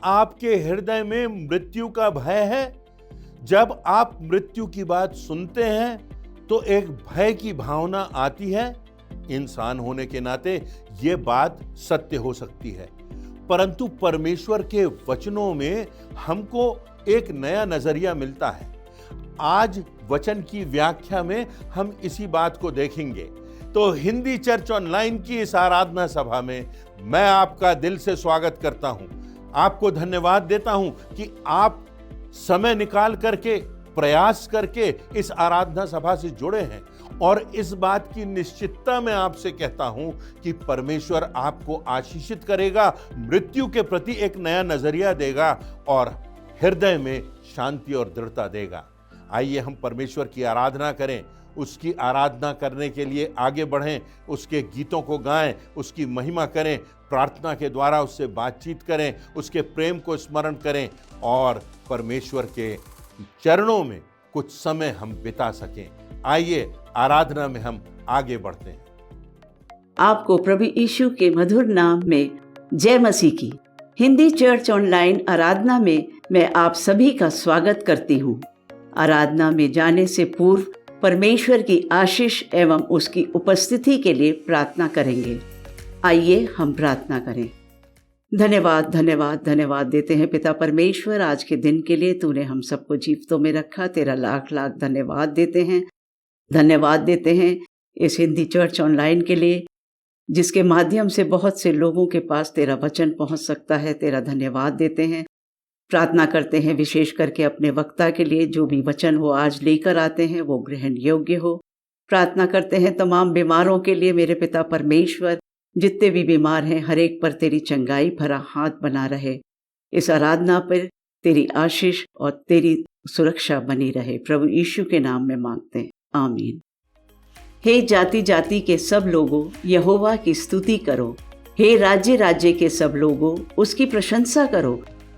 आपके हृदय में मृत्यु का भय है? जब आप मृत्यु की बात सुनते हैं तो एक भय की भावना आती है। इंसान होने के नाते ये बात सत्य हो सकती है, परंतु परमेश्वर के वचनों में हमको एक नया नजरिया मिलता है। आज वचन की व्याख्या में हम इसी बात को देखेंगे। तो हिंदी चर्च ऑनलाइन की इस आराधना सभा में मैं आपका दिल से स्वागत करता हूं। आपको धन्यवाद देता हूं कि आप समय निकाल करके, प्रयास करके इस आराधना सभा से जुड़े हैं, और इस बात की निश्चितता मैं आपसे कहता हूं कि परमेश्वर आपको आशीषित करेगा, मृत्यु के प्रति एक नया नजरिया देगा और हृदय में शांति और दृढ़ता देगा। आइए हम परमेश्वर की आराधना करें, उसकी आराधना करने के लिए आगे बढ़ें, उसके गीतों को गाएं, उसकी महिमा करें, प्रार्थना के द्वारा उससे बातचीत करें, उसके प्रेम को स्मरण करें और परमेश्वर के चरणों में कुछ समय हम बिता सकें। आइए आराधना में हम आगे बढ़ते हैं। आपको प्रभु यीशु के मधुर नाम में जय मसीह की। हिंदी चर्च ऑनलाइन आराधना में मैं आप सभी का स्वागत करती हूँ। आराधना में जाने से पूर्व परमेश्वर की आशीष एवं उसकी उपस्थिति के लिए प्रार्थना करेंगे। आइए हम प्रार्थना करें। धन्यवाद धन्यवाद धन्यवाद देते हैं पिता परमेश्वर, आज के दिन के लिए तूने हम सबको जीवितों में रखा। तेरा लाख लाख धन्यवाद देते हैं। धन्यवाद देते हैं इस हिंदी चर्च ऑनलाइन के लिए, जिसके माध्यम से बहुत से लोगों के पास तेरा वचन पहुंच सकता है। तेरा धन्यवाद देते हैं। प्रार्थना करते हैं विशेष करके अपने वक्ता के लिए, जो भी वचन वो आज लेकर आते हैं वो ग्रहण योग्य हो। प्रार्थना करते हैं तमाम बीमारों के लिए मेरे पिता परमेश्वर, जितने भी बीमार हैं हर एक पर तेरी चंगाई भरा हाथ बना रहे। इस आराधना पर तेरी आशीष और तेरी सुरक्षा बनी रहे। प्रभु यीशु के नाम में मांगते हैं, आमीन। हे जाति जाति के सब लोगों, यहोवा की स्तुति करो। हे राज्य राज्य के सब लोगों, उसकी प्रशंसा करो,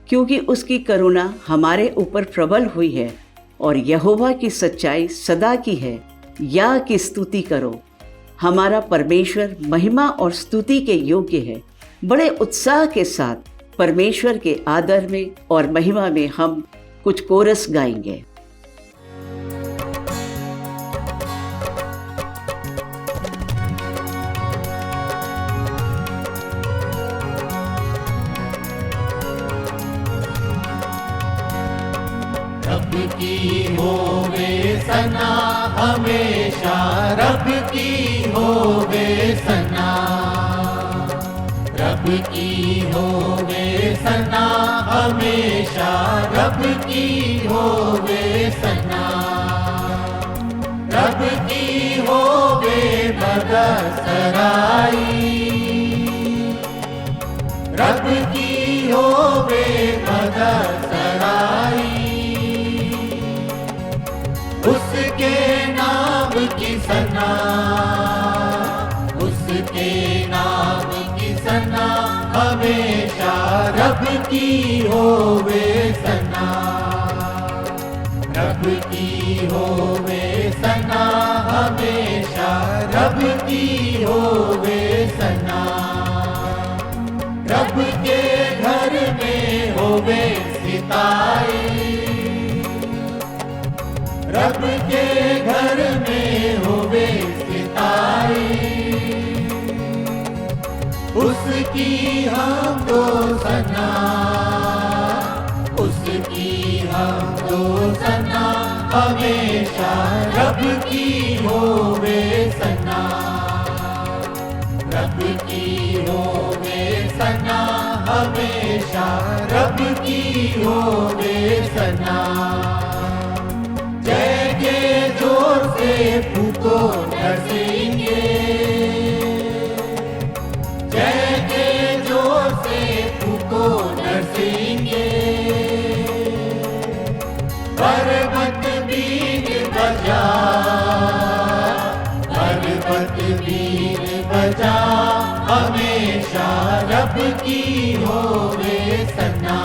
क्योंकि उसकी करुणा हमारे ऊपर प्रबल हुई है और यहोवा की सच्चाई सदा की है। या की स्तुति करो। हमारा परमेश्वर महिमा और स्तुति के योग्य है। बड़े उत्साह के साथ परमेश्वर के आदर में और महिमा में हम कुछ कोरस गाएंगे। रब की होवे सना हमेशा, रब की होवे सना, रब की होवे सना हमेशा, रब की होवे सना, रब की होवे बदसराई, रब की होवे बदसराई, उसके नाम की सना, उसके नाम की सना हमेशा, रब की होवे सना, रब की होवे सना हमेशा, रब की होवे सना, रब के घर में होवे सिताई, रब के घर में होवे सिताई, उसकी हमदो सना, उसकी हमदो सना हमेशा, रब की होवे सना, रब की होवे सना हमेशा, रब की होवे सना। जय के जोर से फूको नरसिंगे, जय के जोर से फूको नरसिंगे, पर्वत बीन बजा, पर्वत बीन बजा हमेशा, रब की होवे सना,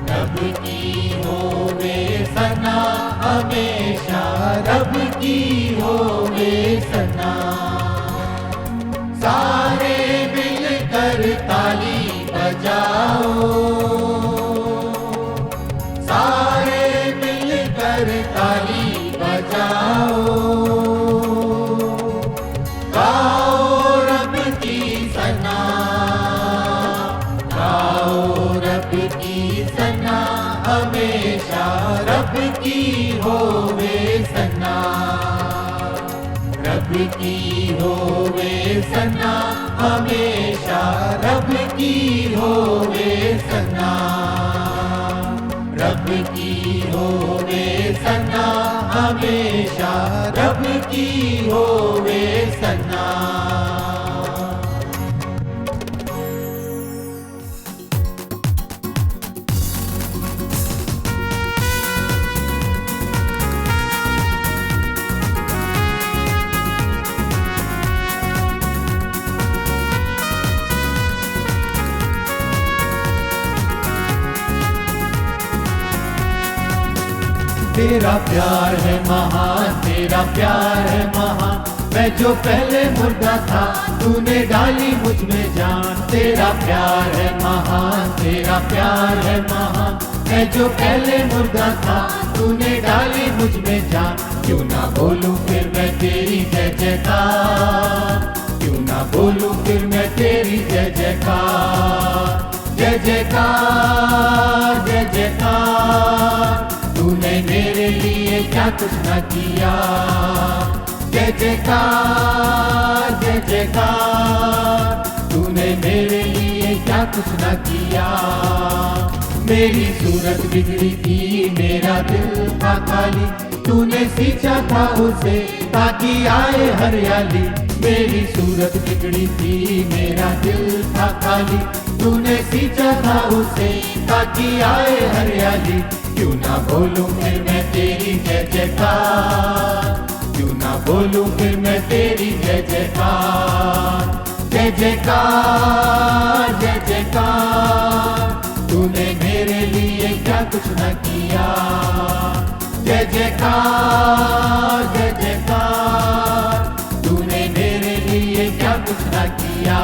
रब की होवे सना हमेशा, रब की होवे सना। सारे मिलकर ताली बजाओ, ताली बजाओ, गाओ रब की सना, गाओ रब की सना, हमेशा रब की होवे सना, रब की होवे सना, हमेशा रब की होवे सना, रब की होवे सना, हमेशा रब की होवे सना। तेरा प्यार है महान, तेरा प्यार है महान, मैं जो पहले मुर्दा था तूने डाली मुझ में जान। तेरा प्यार है महान, तेरा प्यार है महान, मैं जो पहले मुर्दा था तूने डाली मुझ में जान। क्यों ना बोलूं फिर मैं तेरी जय जयकार, क्यों ना बोलूं फिर मैं तेरी जय जयकार, जय जयकार, जय जयकार। तूने मेरे लिए क्या कुछ न किया, जय जयकार, जय जयकार। तूने मेरे लिए क्या कुछ न किया। मेरी सूरत बिगड़ी थी, मेरा दिल था खाली, तूने सींचा था उसे ताकि आए हरियाली। मेरी सूरत बिगड़ी थी, मेरा दिल था खाली, तूने सींचा था उसे ताकि आए हरियाली। क्यों ना बोलूं फिर मैं तेरी जय जयकार, क्यों ना बोलूं फिर मैं तेरी जय जयकार, जय जयकार, जय जयकार। तूने मेरे लिए क्या कुछ न किया, जय जयकार, जय जयकार। तूने मेरे लिए क्या कुछ न किया।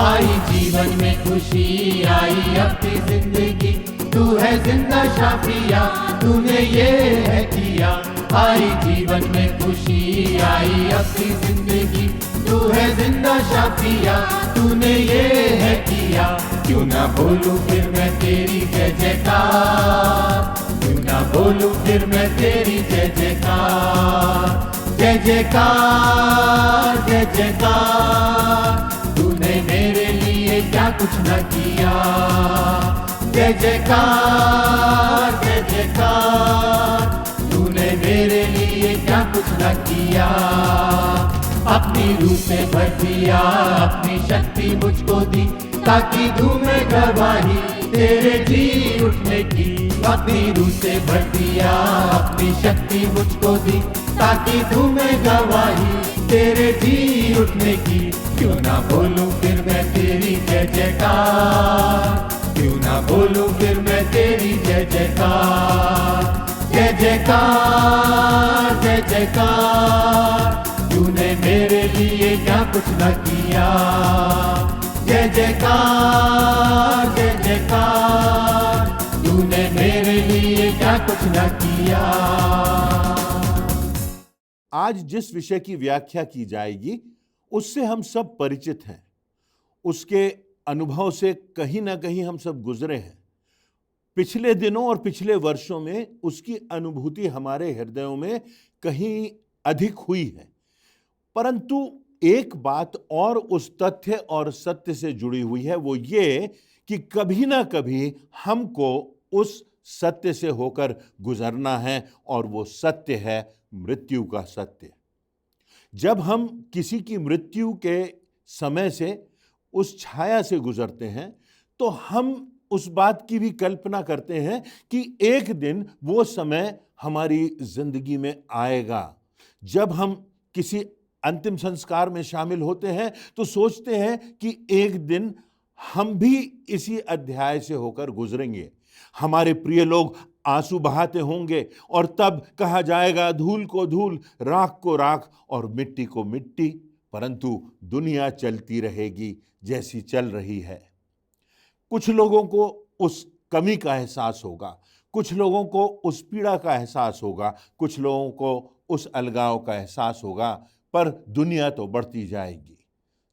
आई जीवन में खुशी, आई अपनी जिंदगी, तू है जिंदा शाफिया, तूने ये है किया। आई जीवन में खुशी, आई अपनी जिंदगी, तू है जिंदा शाफिया, तूने ये है किया। क्यों ना बोलूं फिर मैं तेरी जय जयकार, क्यों ना बोलूं फिर मैं तेरी जय जयकार, जय जयकार, जय जयकार। तूने मेरे लिए क्या कुछ न किया, जय जयकार, जय जयकार। तूने मेरे लिए क्या कुछ न किया। अपनी रूह से भर दिया, अपनी शक्ति मुझको दी, ताकि दूं मैं गवाही तेरे जी उठने की। अपनी रूह से भर दिया, अपनी शक्ति मुझको दी, ताकि दूं मैं गवाही तेरे जी उठने की। क्यों ना बोलूं फिर मैं तेरी जय जयकार, क्यों ना बोलूं फिर मैं तेरी जय जयकार, जय जयकार, जय जयकार। तूने मेरे लिए क्या कुछ न किया, जय जयकार, जय जयकार। तूने मेरे लिए क्या कुछ न किया। आज जिस विषय की व्याख्या की जाएगी उससे हम सब परिचित हैं, उसके अनुभव से कहीं ना कहीं हम सब गुजरे हैं। पिछले दिनों और पिछले वर्षों में उसकी अनुभूति हमारे हृदयों में कहीं अधिक हुई है। परंतु एक बात और उस तथ्य और सत्य से जुड़ी हुई है, वो ये कि कभी ना कभी हमको उस सत्य से होकर गुजरना है, और वो सत्य है मृत्यु का सत्य। जब हम किसी की मृत्यु के समय से, उस छाया से गुजरते हैं, तो हम उस बात की भी कल्पना करते हैं कि एक दिन वो समय हमारी जिंदगी में आएगा। जब हम किसी अंतिम संस्कार में शामिल होते हैं तो सोचते हैं कि एक दिन हम भी इसी अध्याय से होकर गुजरेंगे। हमारे प्रिय लोग आंसू बहाते होंगे और तब कहा जाएगा, धूल को धूल, राख को राख और मिट्टी को मिट्टी, परंतु दुनिया चलती रहेगी जैसी चल रही है। कुछ लोगों को उस कमी का एहसास होगा, कुछ लोगों को उस पीड़ा का एहसास होगा, कुछ लोगों को उस अलगाव का एहसास होगा, पर दुनिया तो बढ़ती जाएगी,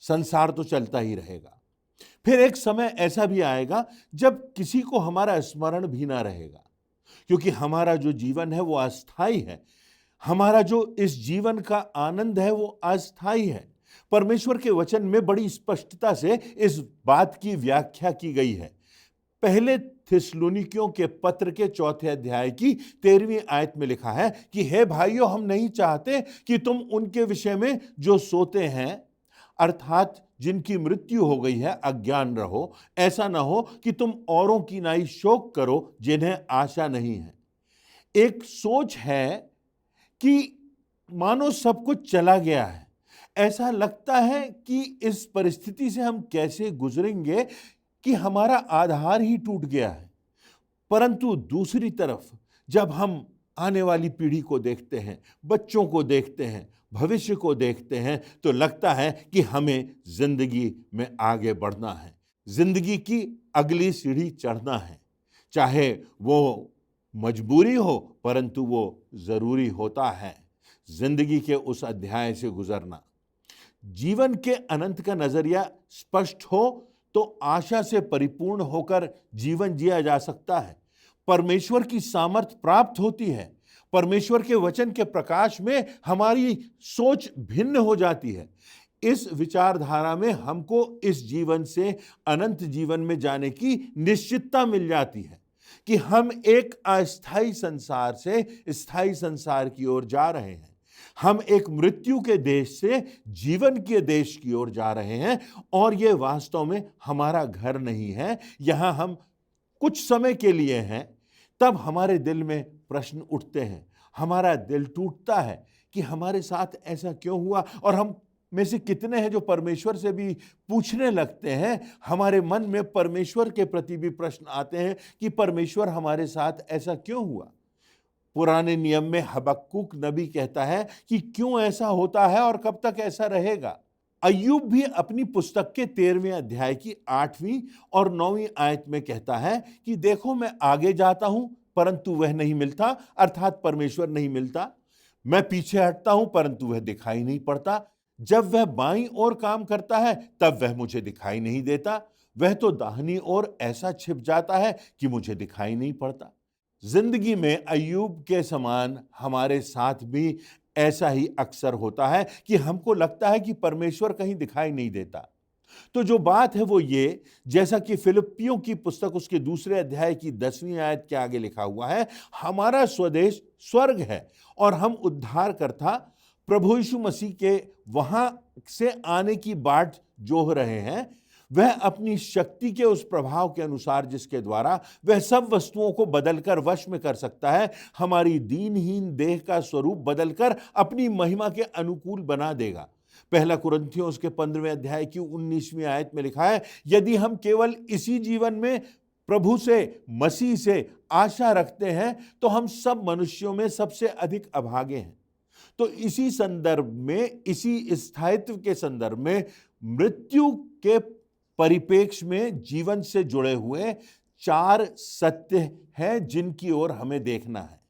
संसार तो चलता ही रहेगा। फिर एक समय ऐसा भी आएगा जब किसी को हमारा स्मरण भी ना रहेगा, क्योंकि हमारा जो जीवन है वो अस्थाई है। हमारा जो इस जीवन का आनंद है वो अस्थाई है। परमेश्वर के वचन में बड़ी स्पष्टता से इस बात की व्याख्या की गई है। पहले थिस्सलुनीकियों के पत्र के 4 अध्याय की 13वीं आयत में लिखा है कि हे भाइयों, हम नहीं चाहते कि तुम उनके विषय में जो सोते हैं, अर्थात जिनकी मृत्यु हो गई है, अज्ञान रहो। ऐसा ना हो कि तुम औरों की नाई शोक करो जिन्हें आशा नहीं है। एक सोच है कि मानो सब कुछ चला गया है, ऐसा लगता है कि इस परिस्थिति से हम कैसे गुजरेंगे कि हमारा आधार ही टूट गया है। परंतु दूसरी तरफ जब हम आने वाली पीढ़ी को देखते हैं, बच्चों को देखते हैं, भविष्य को देखते हैं, तो लगता है कि हमें जिंदगी में आगे बढ़ना है, जिंदगी की अगली सीढ़ी चढ़ना है। चाहे वो मजबूरी हो, परंतु वो जरूरी होता है जिंदगी के उस अध्याय से गुजरना। जीवन के अनंत का नजरिया स्पष्ट हो तो आशा से परिपूर्ण होकर जीवन जिया जा सकता है। परमेश्वर की सामर्थ प्राप्त होती है। परमेश्वर के वचन के प्रकाश में हमारी सोच भिन्न हो जाती है। इस विचारधारा में हमको इस जीवन से अनंत जीवन में जाने की निश्चितता मिल जाती है कि हम एक अस्थाई संसार से स्थायी संसार की ओर जा रहे हैं। हम एक मृत्यु के देश से जीवन के देश की ओर जा रहे हैं, और ये वास्तव में हमारा घर नहीं है। यहां हम कुछ समय के लिए हैं। तब हमारे दिल में प्रश्न उठते हैं, हमारा दिल टूटता है कि हमारे साथ ऐसा क्यों हुआ। और हम में से कितने हैं जो परमेश्वर से भी पूछने लगते हैं। हमारे मन में परमेश्वर के प्रति भी प्रश्न आते हैं कि परमेश्वर हमारे साथ ऐसा क्यों हुआ। पुराने नियम में हबक्कुक नबी कहता है कि क्यों ऐसा होता है और कब तक ऐसा रहेगा। अय्यूब भी अपनी पुस्तक के 13वें अध्याय की 8वीं और 9वीं आयत में कहता है कि देखो, मैं आगे जाता हूं परंतु वह नहीं मिलता, अर्थात परमेश्वर नहीं मिलता। मैं पीछे हटता हूं परंतु वह दिखाई नहीं पड़ता। जब वह बाईं ओर काम करता है तब वह मुझे दिखाई नहीं देता। वह तो दाहिनी ओर ऐसा छिप जाता है कि मुझे दिखाई नहीं पड़ता। जिंदगी में अय्यूब के समान हमारे साथ भी ऐसा ही अक्सर होता है कि हमको लगता है कि परमेश्वर कहीं दिखाई नहीं देता। तो जो बात है वो ये, जैसा कि फिलिप्पियों की पुस्तक उसके 2 अध्याय की 10वीं आयत के आगे लिखा हुआ है, हमारा स्वदेश स्वर्ग है और हम उद्धारकर्ता प्रभु यीशु मसीह के वहां से आने की बाट जोह रहे हैं। वह अपनी शक्ति के उस प्रभाव के अनुसार जिसके द्वारा वह सब वस्तुओं को बदलकर वश में कर सकता है, हमारी दीनहीन देह का स्वरूप बदलकर अपनी महिमा के अनुकूल बना देगा। पहला कुरिन्थियों उसके 15वें अध्याय की 19वीं आयत में लिखा है, यदि हम केवल इसी जीवन में प्रभु से, मसीह से आशा रखते हैं तो हम सब मनुष्यों में सबसे अधिक अभागे हैं। तो इसी संदर्भ में, इसी स्थायित्व के संदर्भ में मृत्यु के परिप्रेक्ष्य में जीवन से जुड़े हुए 4 सत्य हैं जिनकी ओर हमें देखना है।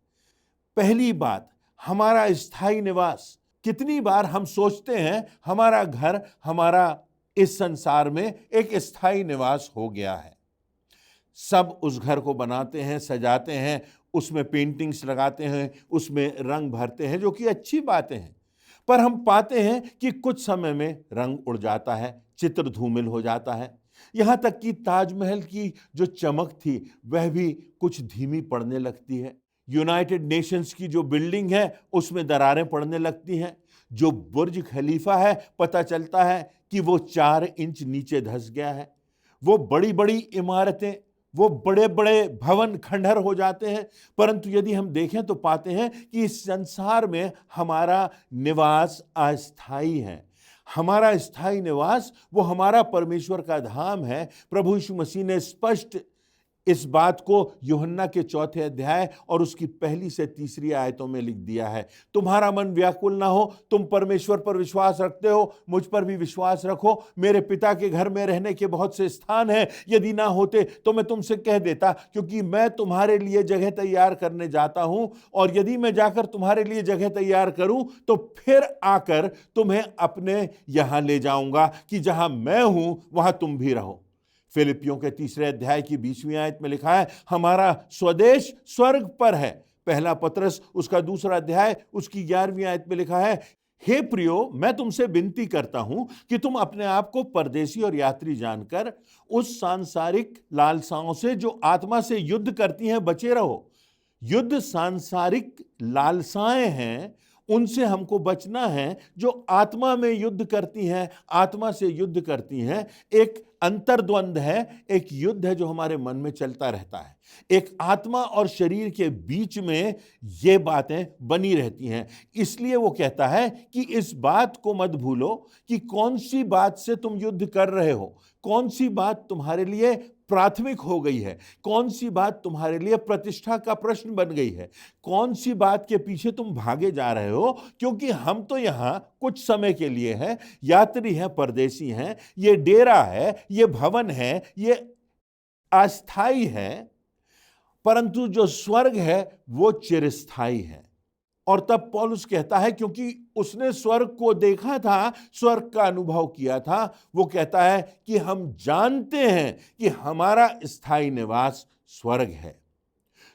पहली बात, हमारा स्थायी निवास। कितनी बार हम सोचते हैं हमारा घर, हमारा इस संसार में एक स्थायी निवास हो गया है। सब उस घर को बनाते हैं, सजाते हैं, उसमें पेंटिंग्स लगाते हैं, उसमें रंग भरते हैं, जो कि अच्छी बातें हैं। पर हम पाते हैं कि कुछ समय में रंग उड़ जाता है, चित्र धूमिल हो जाता है। यहां तक कि ताजमहल की जो चमक थी वह भी कुछ धीमी पड़ने लगती है। यूनाइटेड नेशंस की जो बिल्डिंग है उसमें दरारें पड़ने लगती हैं। जो बुर्ज खलीफा है, पता चलता है कि वो 4 इंच नीचे धंस गया है। वो बड़ी बड़ी इमारतें, वो बड़े बड़े भवन खंडहर हो जाते हैं। परंतु यदि हम देखें तो पाते हैं कि इस संसार में हमारा निवास अस्थायी है। हमारा स्थायी निवास वो हमारा परमेश्वर का धाम है। प्रभु यीशु मसीह ने स्पष्ट इस बात को यूहन्ना के 4 अध्याय और उसकी 1 से 3 आयतों में लिख दिया है। तुम्हारा मन व्याकुल ना हो, तुम परमेश्वर पर विश्वास रखते हो, मुझ पर भी विश्वास रखो। मेरे पिता के घर में रहने के बहुत से स्थान हैं, यदि ना होते तो मैं तुमसे कह देता, क्योंकि मैं तुम्हारे लिए जगह तैयार करने जाता हूं। और यदि मैं जाकर तुम्हारे लिए जगह तैयार करूं तो फिर आकर तुम्हें अपने यहां ले जाऊंगा, कि जहां मैं हूं वहां तुम भी रहो। फिलिपियों के 3 अध्याय की 20वीं आयत में लिखा है, हमारा स्वदेश स्वर्ग पर है। पहला पत्रस उसका 2 अध्याय उसकी 11वीं आयत में लिखा है, हे प्रियो, मैं तुमसे विनती करता हूं कि तुम अपने आप को परदेशी और यात्री जानकर उस सांसारिक लालसाओं से जो आत्मा से युद्ध करती हैं बचे रहो। युद्ध सांसारिक लालसाएं हैं, उनसे हमको बचना है जो आत्मा में युद्ध करती हैं, आत्मा से युद्ध करती हैं। एक अंतर्द्वंद है, एक युद्ध है जो हमारे मन में चलता रहता है। एक आत्मा और शरीर के बीच में ये बातें बनी रहती हैं। इसलिए वो कहता है कि इस बात को मत भूलो कि कौन सी बात से तुम युद्ध कर रहे हो, कौन सी बात तुम्हारे लिए प्राथमिक हो गई है, कौन सी बात तुम्हारे लिए प्रतिष्ठा का प्रश्न बन गई है, कौन सी बात के पीछे तुम भागे जा रहे हो। क्योंकि हम तो यहां कुछ समय के लिए हैं, यात्री हैं, परदेशी हैं। ये डेरा है, ये भवन है, ये अस्थाई है, परंतु जो स्वर्ग है वो चिरस्थाई है। और तब पौलुस कहता है, क्योंकि उसने स्वर्ग को देखा था, स्वर्ग का अनुभव किया था, वो कहता है कि हम जानते हैं कि हमारा स्थायी निवास स्वर्ग है।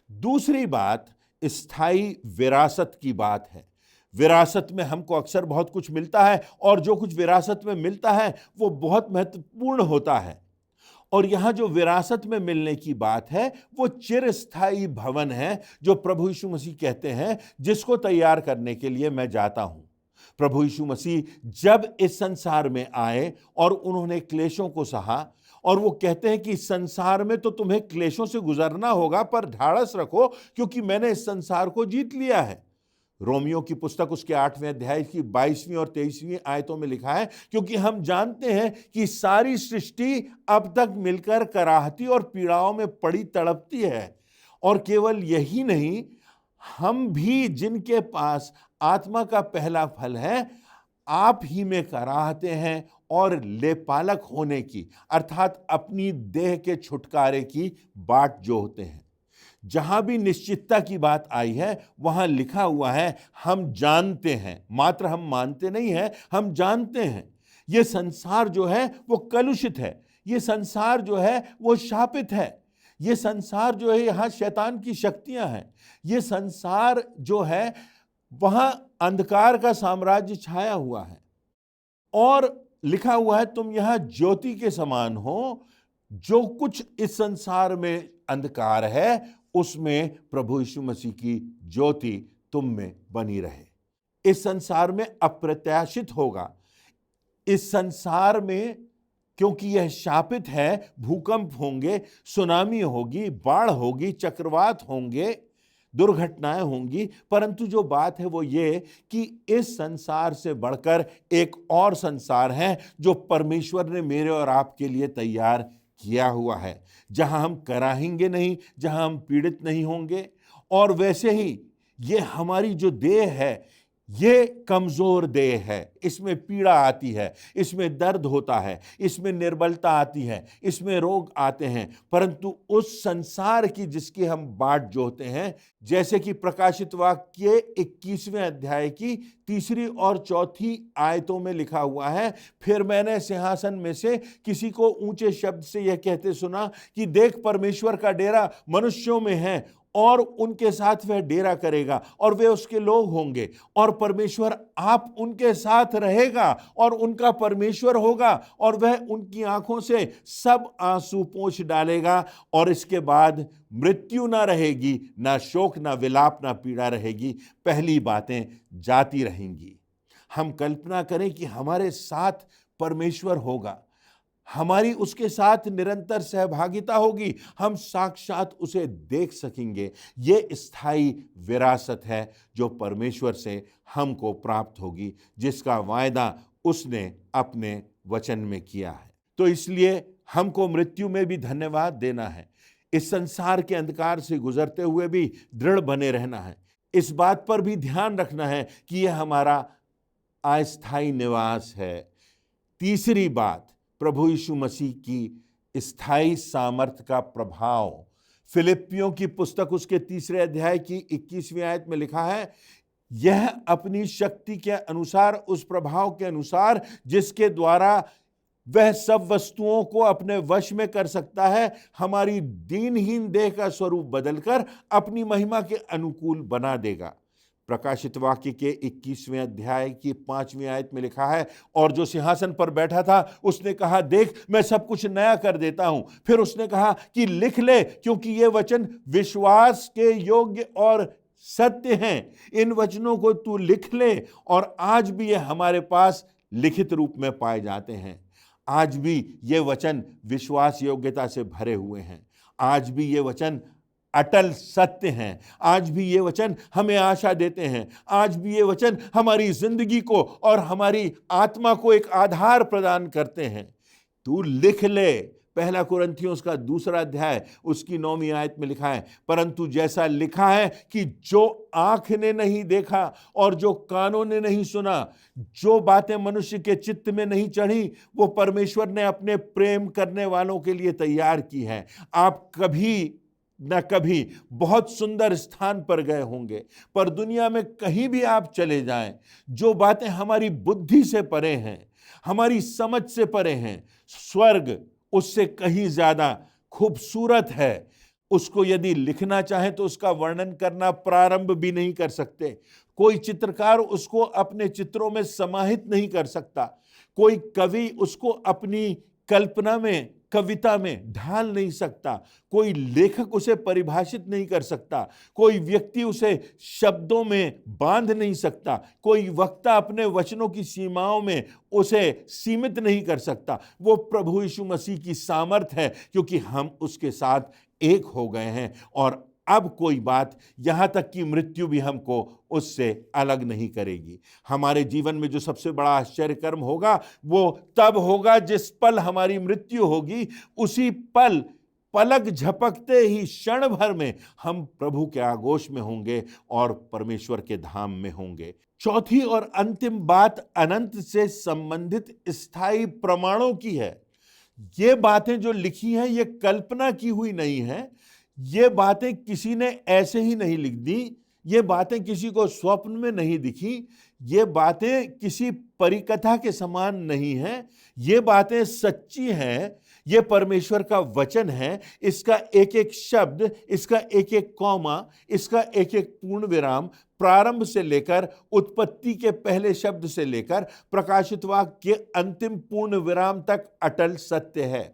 दूसरी बात स्थायी विरासत की बात है। विरासत में हमको अक्सर बहुत कुछ मिलता है, और जो कुछ विरासत में मिलता है वो बहुत महत्वपूर्ण होता है। और यहां जो विरासत में मिलने की बात है वो चिरस्थायी भवन है, जो प्रभु यीशु मसीह कहते हैं, जिसको तैयार करने के लिए मैं जाता हूं। प्रभु यीशु मसीह जब इस संसार में आए और उन्होंने क्लेशों को सहा, और वो कहते हैं कि इस संसार में तो तुम्हें क्लेशों से गुजरना होगा, पर ढाढ़स रखो क्योंकि मैंने इस संसार को जीत लिया है। रोमियो की पुस्तक उसके 8वें अध्याय की 22वीं और 23वीं आयतों में लिखा है, क्योंकि हम जानते हैं कि सारी सृष्टि अब तक मिलकर कराहती और पीड़ाओं में पड़ी तड़पती है। और केवल यही नहीं, हम भी जिनके पास आत्मा का पहला फल है, आप ही में कराहते हैं और लेपालक होने की, अर्थात अपनी देह के छुटकारे की बाट जोहते हैं। जहां भी निश्चितता की बात आई है वहां लिखा हुआ है, हम जानते हैं। मात्र हम मानते नहीं हैं, हम जानते हैं। ये संसार जो है वो कलुषित है, ये संसार जो है वो शापित है, ये संसार जो है यहाँ शैतान की शक्तियां हैं, ये संसार जो है वहां अंधकार का साम्राज्य छाया हुआ है। और लिखा हुआ है, तुम यहां ज्योति के समान हो। जो कुछ इस संसार में अंधकार है उसमें प्रभु यीशु मसीह की ज्योति तुम में बनी रहे। इस संसार में अप्रत्याशित होगा, इस संसार में क्योंकि यह शापित है, भूकंप होंगे, सुनामी होगी, बाढ़ होगी, चक्रवात होंगे, दुर्घटनाएं होंगी, परंतु जो बात है वो ये कि इस संसार से बढ़कर एक और संसार है जो परमेश्वर ने मेरे और आपके लिए तैयार किया हुआ है, जहां हम कराहेंगे नहीं, जहां हम पीड़ित नहीं होंगे। और वैसे ही ये हमारी जो देह है, ये कमजोर देह है, इसमें पीड़ा आती है, इसमें दर्द होता है, इसमें निर्बलता आती है, इसमें रोग आते हैं, परंतु उस संसार की जिसकी हम बाट जोहते हैं, जैसे कि प्रकाशित वाक्य 21वें अध्याय की 3 और 4 आयतों में लिखा हुआ है, फिर मैंने सिंहासन में से किसी को ऊंचे शब्द से यह कहते सुना कि देख, परमेश्वर का डेरा मनुष्यों में है और उनके साथ वह डेरा करेगा और वे उसके लोग होंगे, और परमेश्वर आप उनके साथ रहेगा और उनका परमेश्वर होगा, और वह उनकी आंखों से सब आंसू पोंछ डालेगा। और इसके बाद मृत्यु ना रहेगी, ना शोक, ना विलाप, ना पीड़ा रहेगी, पहली बातें जाती रहेंगी। हम कल्पना करें कि हमारे साथ परमेश्वर होगा, हमारी उसके साथ निरंतर सहभागिता होगी, हम साक्षात उसे देख सकेंगे। ये स्थायी विरासत है जो परमेश्वर से हमको प्राप्त होगी, जिसका वायदा उसने अपने वचन में किया है। तो इसलिए हमको मृत्यु में भी धन्यवाद देना है, इस संसार के अंधकार से गुजरते हुए भी दृढ़ बने रहना है। इस बात पर भी ध्यान रखना है कि यह हमारा अस्थायी निवास है। तीसरी बात, प्रभु यीशु मसीह की स्थायी सामर्थ्य का प्रभाव। फिलिपियों की पुस्तक उसके 3 अध्याय की 21वीं आयत में लिखा है, यह अपनी शक्ति के अनुसार, उस प्रभाव के अनुसार जिसके द्वारा वह सब वस्तुओं को अपने वश में कर सकता है, हमारी दीनहीन देह का स्वरूप बदलकर अपनी महिमा के अनुकूल बना देगा। प्रकाशित वाक्य के 21वें अध्याय की 5वीं आयत में लिखा है, और जो सिंहासन पर बैठा था उसने कहा, देख मैं सब कुछ नया कर देता हूं। फिर उसने कहा कि लिख ले, क्योंकि ये वचन विश्वास के योग्य और सत्य हैं। इन वचनों को तू लिख ले, और आज भी ये हमारे पास लिखित रूप में पाए जाते हैं। आज भी ये वचन विश्वास योग्यता से भरे हुए हैं। आज भी ये वचन अटल सत्य हैं। आज भी ये वचन हमें आशा देते हैं। आज भी ये वचन हमारी जिंदगी को और हमारी आत्मा को एक आधार प्रदान करते हैं। तू लिख ले। 1 कुरिन्थियों उसका 2 अध्याय उसकी 9वीं आयत में लिखा है, परंतु जैसा लिखा है कि जो आंख ने नहीं देखा और जो कानों ने नहीं सुना, जो बातें मनुष्य के चित्त में नहीं चढ़ी, वो परमेश्वर ने अपने प्रेम करने वालों के लिए तैयार की है। आप कभी न कभी बहुत सुंदर स्थान पर गए होंगे, पर दुनिया में कहीं भी आप चले जाएं, जो बातें हमारी बुद्धि से परे हैं, हमारी समझ से परे हैं, स्वर्ग उससे कहीं ज्यादा खूबसूरत है। उसको यदि लिखना चाहे तो उसका वर्णन करना प्रारंभ भी नहीं कर सकते। कोई चित्रकार उसको अपने चित्रों में समाहित नहीं कर सकता। कोई कवि उसको अपनी कल्पना में, कविता में ढाल नहीं सकता। कोई लेखक उसे परिभाषित नहीं कर सकता। कोई व्यक्ति उसे शब्दों में बांध नहीं सकता। कोई वक्ता अपने वचनों की सीमाओं में उसे सीमित नहीं कर सकता। वो प्रभु यीशु मसीह की सामर्थ है, क्योंकि हम उसके साथ एक हो गए हैं, और अब कोई बात, यहां तक कि मृत्यु भी हमको उससे अलग नहीं करेगी। हमारे जीवन में जो सबसे बड़ा आश्चर्य कर्म होगा वो तब होगा जिस पल हमारी मृत्यु होगी। उसी पल, पलक झपकते ही क्षण भर में हम प्रभु के आगोश में होंगे और परमेश्वर के धाम में होंगे। चौथी और अंतिम बात अनंत से संबंधित स्थायी प्रमाणों की है। ये बातें जो लिखी हैं ये कल्पना की हुई नहीं है। ये बातें किसी ने ऐसे ही नहीं लिख दी। ये बातें किसी को स्वप्न में नहीं दिखी। ये बातें किसी परिकथा के समान नहीं हैं। ये बातें सच्ची हैं। ये परमेश्वर का वचन है। इसका एक एक शब्द, इसका एक एक कॉमा, इसका एक एक पूर्ण विराम, प्रारंभ से लेकर, उत्पत्ति के पहले शब्द से लेकर प्रकाशित वाक्य के अंतिम पूर्ण विराम तक अटल सत्य है।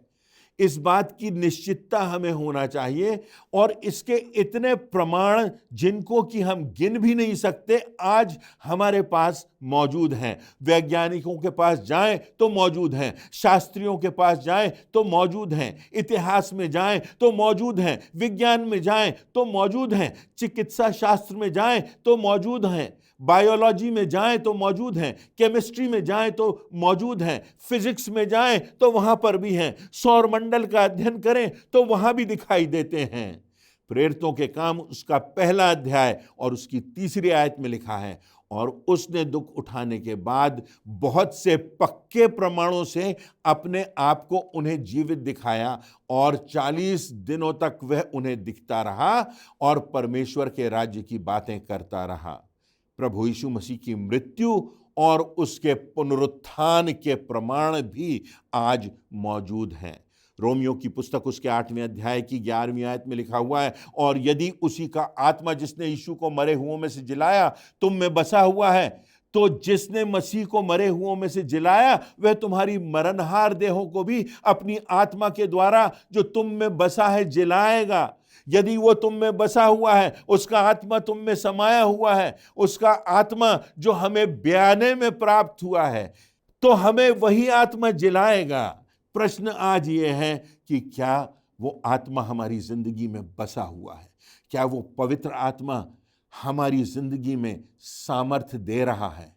इस बात की निश्चितता हमें होना चाहिए, और इसके इतने प्रमाण जिनको कि हम गिन भी नहीं सकते आज हमारे पास मौजूद हैं। वैज्ञानिकों के पास जाएं तो मौजूद हैं, शास्त्रियों के पास जाएं तो मौजूद हैं, इतिहास में जाएं तो मौजूद हैं, विज्ञान में जाएं तो मौजूद हैं, चिकित्सा शास्त्र में जाएं तो मौजूद हैं, बायोलॉजी में जाएं तो मौजूद हैं, केमिस्ट्री में जाएं तो मौजूद हैं, फिजिक्स में जाएं तो वहां पर भी हैं, सौर मंडल का अध्ययन करें तो वहां भी दिखाई देते हैं। प्रेरितों के काम उसका 1 अध्याय और उसकी 3 आयत में लिखा है, और उसने दुख उठाने के बाद बहुत से पक्के प्रमाणों से अपने आप को उन्हें जीवित दिखाया, और 40 दिनों तक वह उन्हें दिखता रहा और परमेश्वर के राज्य की बातें करता रहा। प्रभु यीशु मसीह की मृत्यु और उसके पुनरुत्थान के प्रमाण भी आज मौजूद हैं। रोमियो की पुस्तक उसके 8वें अध्याय की 11वीं आयत में लिखा हुआ है, और यदि उसी का आत्मा जिसने यीशु को मरे हुओं में से जिलाया तुम में बसा हुआ है, तो जिसने मसीह को मरे हुओं में से जिलाया वह तुम्हारी मरणहार देहों को भी अपनी आत्मा के द्वारा जो तुम में बसा है जिलाएगा। यदि वो तुम में बसा हुआ है, उसका आत्मा तुम में समाया हुआ है, उसका आत्मा जो हमें बयाने में प्राप्त हुआ है, तो हमें वही आत्मा जिलाएगा। प्रश्न आज ये है कि क्या वो आत्मा हमारी जिंदगी में बसा हुआ है? क्या वो पवित्र आत्मा हमारी जिंदगी में सामर्थ्य दे रहा है?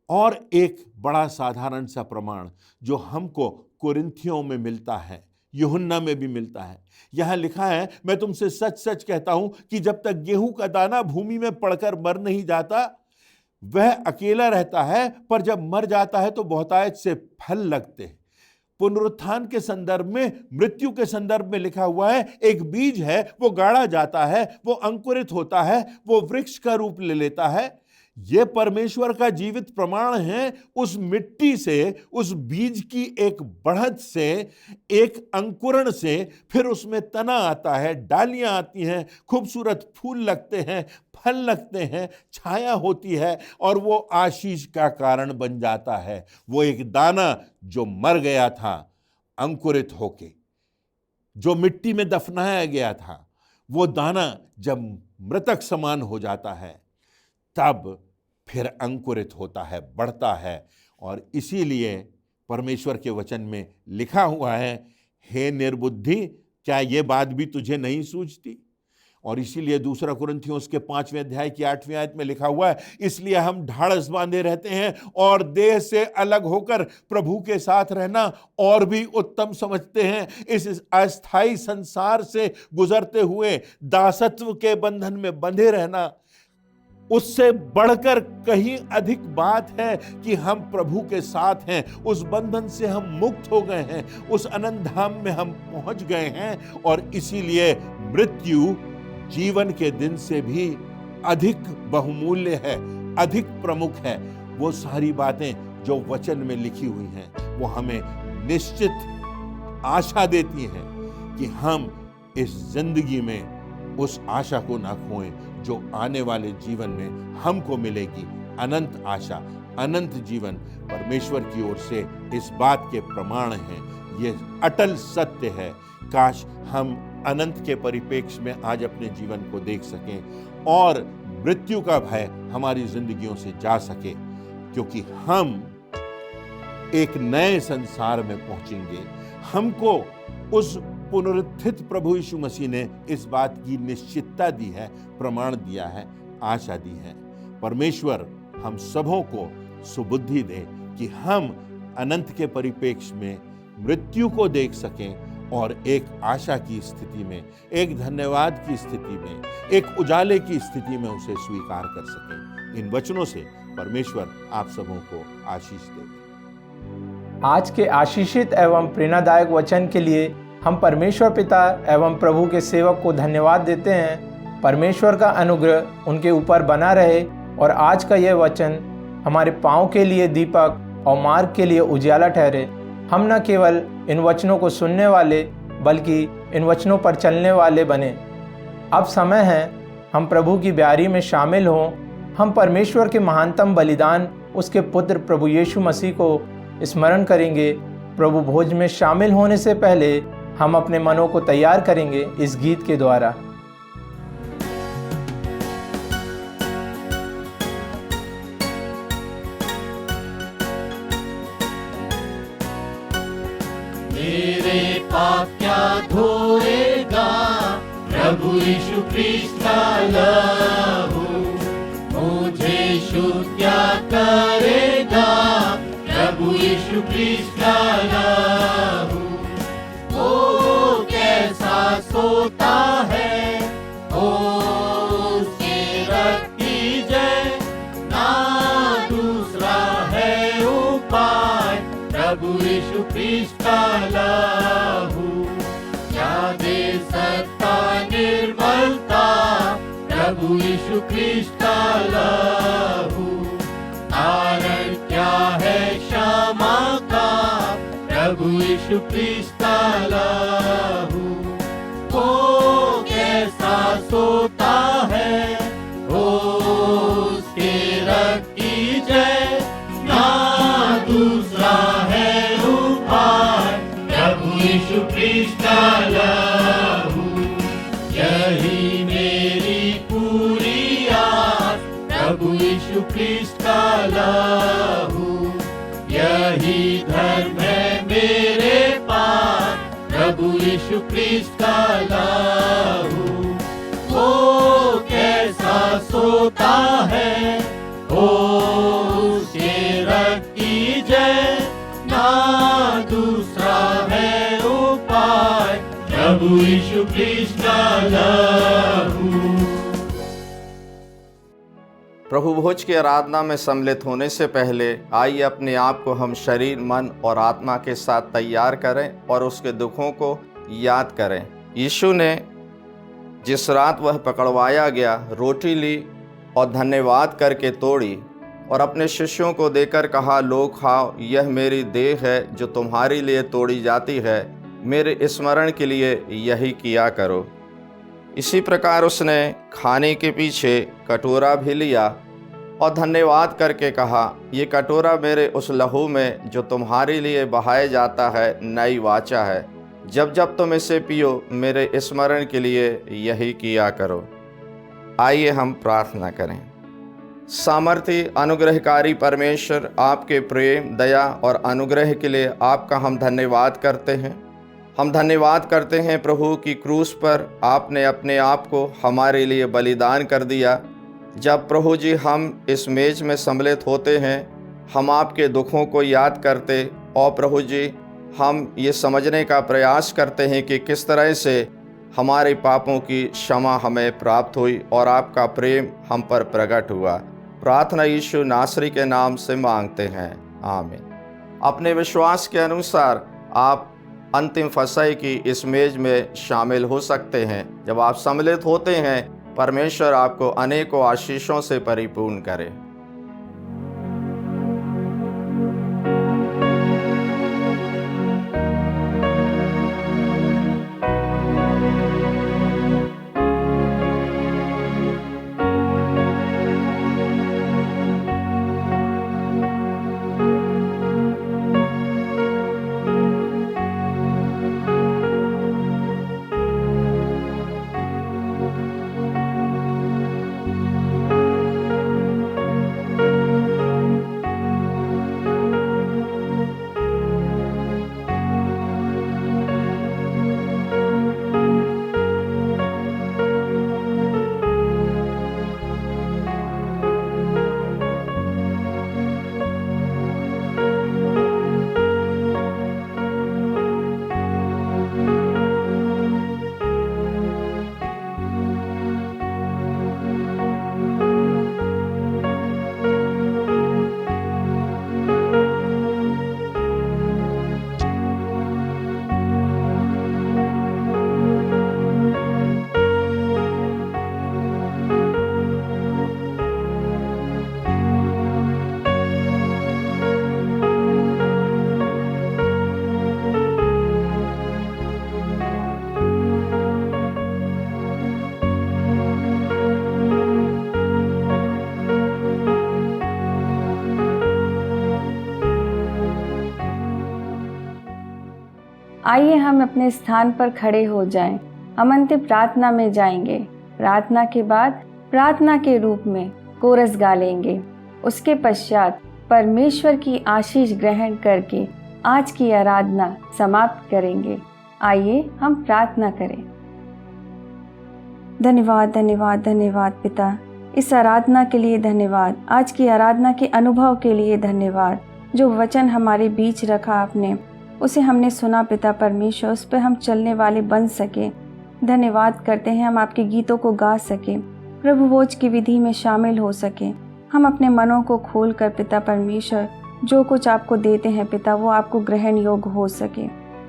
और एक बड़ा साधारण सा प्रमाण जो हमको कुरिन्थियों में मिलता है, यूहन्ना में भी मिलता है। यहां लिखा है, मैं तुमसे सच सच कहता हूं कि जब तक गेहूं का दाना भूमि में पड़कर मर नहीं जाता वह अकेला रहता है, पर जब मर जाता है तो बहुतायत से फल लगते हैं। पुनरुत्थान के संदर्भ में, मृत्यु के संदर्भ में लिखा हुआ है, एक बीज है, वो गाड़ा जाता है, वो अंकुरित होता है, वो वृक्ष का रूप ले लेता है। ये परमेश्वर का जीवित प्रमाण है। उस मिट्टी से, उस बीज की एक बढ़त से, एक अंकुरण से फिर उसमें तना आता है, डालियां आती हैं, खूबसूरत फूल लगते हैं, फल लगते हैं, छाया होती है और वो आशीष का कारण बन जाता है। वो एक दाना जो मर गया था अंकुरित होके, जो मिट्टी में दफनाया गया था, वो दाना जब मृतक समान हो जाता है तब फिर अंकुरित होता है, बढ़ता है। और इसीलिए परमेश्वर के वचन में लिखा हुआ है, हे निर्बुद्धि, क्या ये बात भी तुझे नहीं सूझती? और इसीलिए दूसरा कुरिन्थियों उसके 5वें अध्याय की 8वीं आयत में लिखा हुआ है, इसलिए हम ढाढ़स बांधे रहते हैं और देह से अलग होकर प्रभु के साथ रहना और भी उत्तम समझते हैं। इस अस्थाई संसार से गुजरते हुए दासत्व के बंधन में बंधे रहना, उससे बढ़कर कहीं अधिक बात है कि हम प्रभु के साथ हैं। उस बंधन से हम मुक्त हो गए हैं, उस अनंत धाम में हम पहुंच गए हैं। और इसीलिए मृत्यु जीवन के दिन से भी अधिक बहुमूल्य है, अधिक प्रमुख है। वो सारी बातें जो वचन में लिखी हुई हैं वो हमें निश्चित आशा देती हैं कि हम इस जिंदगी में उस आशा को ना खोएं जो आने वाले जीवन में हमको मिलेगी। अनंत आशा, अनंत जीवन परमेश्वर की ओर से इस बात के प्रमाण हैं। ये अटल सत्य है। काश हम अनंत के परिप्रेक्ष्य में आज अपने जीवन को देख सकें और मृत्यु का भय हमारी जिंदगियों से जा सके, क्योंकि हम एक नए संसार में पहुंचेंगे। हमको उस पुनरुत्थित प्रभु यीशु मसीह ने इस बात की निश्चितता दी है, प्रमाण दिया है, आशा दी है। परमेश्वर हम सबों को सुबुद्धि दे कि हम अनंत के परिप्रेक्ष्य में मृत्यु को देख सकें और एक आशा की स्थिति में, एक धन्यवाद की स्थिति में, एक उजाले की स्थिति में उसे स्वीकार कर सकें। इन वचनों से परमेश्वर आप सबों को आशीष दे। आज के आशीषित एवं प्रेरणादायक वचन के लिए हम परमेश्वर पिता एवं प्रभु के सेवक को धन्यवाद देते हैं। परमेश्वर का अनुग्रह उनके ऊपर बना रहे और आज का यह वचन हमारे पाँव के लिए दीपक और मार्ग के लिए उजाला ठहरे। हम न केवल इन वचनों को सुनने वाले बल्कि इन वचनों पर चलने वाले बने। अब समय है हम प्रभु की ब्यारी में शामिल हों। हम परमेश्वर के महानतम बलिदान, उसके पुत्र प्रभु यीशु मसीह को स्मरण करेंगे। प्रभु भोज में शामिल होने से पहले हम अपने मनों को तैयार करेंगे इस गीत के द्वारा। मेरे पाप क्या धोएगा प्रभु यीशु ख्रीस्त का लहू, मुझे शुद्ध क्या करेगा प्रभु यीशु ख्रीस्त का लहू। ओ कैसा सोता है, ओ उसके रक्त की जय, ना दूसरा है उपाय प्रभु यीशु ख्रीस्त का लहू। क्या दे सकता निर्मलता प्रभु यीशु ख्रीस्त का लहू। कारण क्या है क्षमा का प्रभु यीशु ख्रीस्त का लहू। ओ कैसा सोता है, ओ उसके रक्त की जय, ना दूसरा है उपाय प्रभु यीशु ख्रीस्त का लहू। यही मेरी पूरी आस प्रभु यीशु ख्रीस्त का लहू। यही धर्म है मेरे पास प्रभु यीशु ख्रीस्त का लहू। ओ कैसा सोता है, ओ उसके रक्त की जय, ना दूसरा है उपाय लहू। प्रभु भोज की आराधना में सम्मिलित होने से पहले आइए अपने आप को हम शरीर, मन और आत्मा के साथ तैयार करें और उसके दुखों को याद करें। यीशु ने जिस रात वह पकड़वाया गया रोटी ली और धन्यवाद करके तोड़ी और अपने शिष्यों को देकर कहा, लो खाओ, यह मेरी देह है जो तुम्हारे लिए तोड़ी जाती है, मेरे स्मरण के लिए यही किया करो। इसी प्रकार उसने खाने के पीछे कटोरा भी लिया और धन्यवाद करके कहा, ये कटोरा मेरे उस लहू में जो तुम्हारे लिए बहाया जाता है नई वाचा है, जब जब तुम इसे पियो मेरे स्मरण के लिए यही किया करो। आइए हम प्रार्थना करें। सामर्थी अनुग्रहकारी परमेश्वर, आपके प्रेम, दया और अनुग्रह के लिए आपका हम धन्यवाद करते हैं। हम धन्यवाद करते हैं प्रभु की क्रूस पर आपने अपने आप को हमारे लिए बलिदान कर दिया। जब प्रभु जी हम इस मेज में सम्मिलित होते हैं, हम आपके दुखों को याद करते और प्रभु जी हम ये समझने का प्रयास करते हैं कि किस तरह से हमारे पापों की क्षमा हमें प्राप्त हुई और आपका प्रेम हम पर प्रकट हुआ। प्रार्थना यीशु नासरी के नाम से मांगते हैं, आमीन। अपने विश्वास के अनुसार आप अंतिम फसह की इस मेज में शामिल हो सकते हैं। जब आप सम्मिलित होते हैं, परमेश्वर आपको अनेकों आशीषों से परिपूर्ण करे। आइए हम अपने स्थान पर खड़े हो जाएं। हम अंतिम प्रार्थना में जाएंगे। प्रार्थना के बाद प्रार्थना के रूप में कोरस गा लेंगे। उसके पश्चात परमेश्वर की आशीष ग्रहण करके आज की आराधना समाप्त करेंगे। आइए हम प्रार्थना करें। धन्यवाद धन्यवाद धन्यवाद पिता, इस आराधना के लिए धन्यवाद, आज की आराधना के अनुभव के लिए धन्यवाद। जो वचन हमारे बीच रखा आपने, उसे हमने सुना पिता परमेश्वर, उस पर हम चलने वाले बन सके। धन्यवाद करते हैं हम आपके गीतों को गा सके, प्रभु भोज की विधि में शामिल हो सके। हम अपने मनों को खोल कर पिता परमेश्वर जो कुछ आपको देते हैं पिता, वो आपको ग्रहण योग्य हो सके।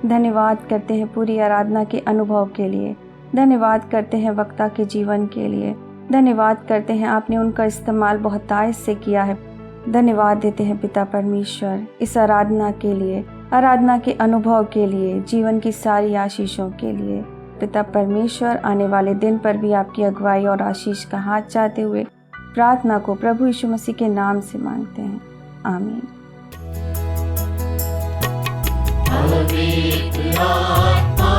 धन्यवाद करते हैं पूरी आराधना के अनुभव के लिए। धन्यवाद करते हैं वक्ता के जीवन के लिए। धन्यवाद करते हैं आपने उनका इस्तेमाल बहुतायत से किया है। धन्यवाद देते हैं पिता परमेश्वर इस आराधना के लिए, आराधना के अनुभव के लिए, जीवन की सारी आशीषों के लिए। पिता परमेश्वर आने वाले दिन पर भी आपकी अगुवाई और आशीष का हाथ चाहते हुए प्रार्थना को प्रभु यीशु मसीह के नाम से मांगते हैं, आमीन। पवित्र आत्मा,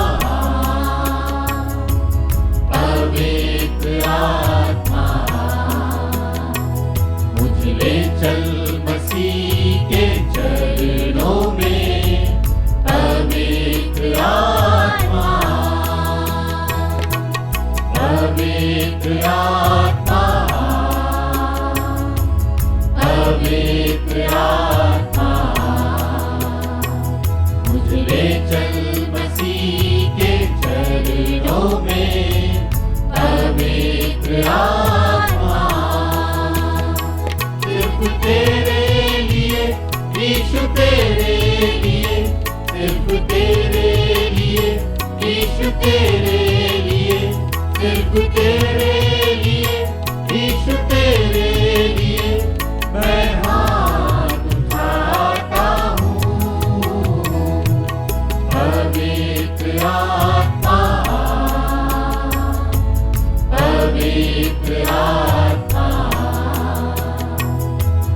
पवित्र आत्मा, मुझे ले चल मसीह के चरणों में। पवित्र आत्मा, पवित्र आत्मा, पवित्र आत्मा, मुझे ले चल मसीह के चरणों में। आत्मा, सिर्फ तेरे लिए यीशु, तेरे लिए, सिर्फ तेरे लिए यीशु, तेरे लिए, सिर्फ तेरे लिए यीशु, तेरे लिए मैं हाथ उठाता हूँ। पवित्र आत्मा, पवित्र आत्मा,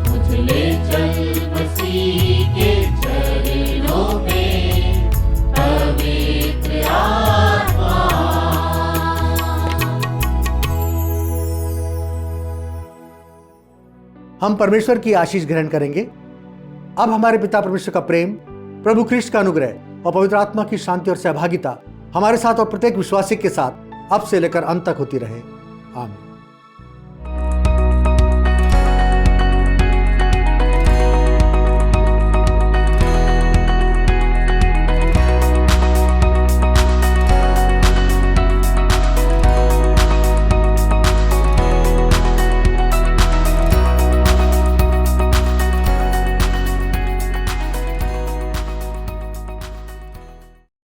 मुझे ले चल मसीह के चरणों में। पवित्र आत्मा, हम परमेश्वर की आशीष ग्रहण करेंगे। अब हमारे पिता परमेश्वर का प्रेम, प्रभु ख्रीष्ट का अनुग्रह और पवित्र आत्मा की शांति और सहभागिता हमारे साथ और प्रत्येक विश्वासी के साथ अब से लेकर अंत तक होती रहे। आमीन।